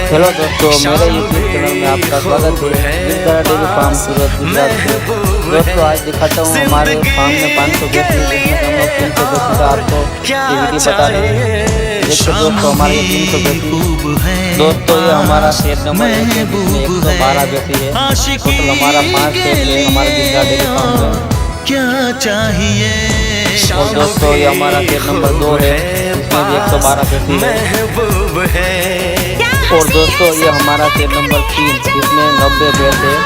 Hello दोस्तों, मेरे YouTube channel में आपका स्वागत है। गिरधरा डेयरी फार्म सूरत गुजरात से। दोस्तों आज दिखाता हूँ हमारे फार्म में 500 भैंस जिसमें हम लोग 300 भैंस का आपको ये वीडियो बता रहे हैं। देखिए दोस्तों, हमारे ये 300 भैंस, दोस्तों ये हमारा सेट नंबर 1 है जिसमें 112 भैंसी है। टोटल हमारा 5 सेट है हमारे गिरधरा डेयरी फार्म में। क्या चाहिए। और दोस्तों ये हमारा सेट नंबर 2 है जिसमें भी 112 भैंसी है। और दोस्तों ये हमारा सेट नंबर 3 जिसमें 90 भैंस है।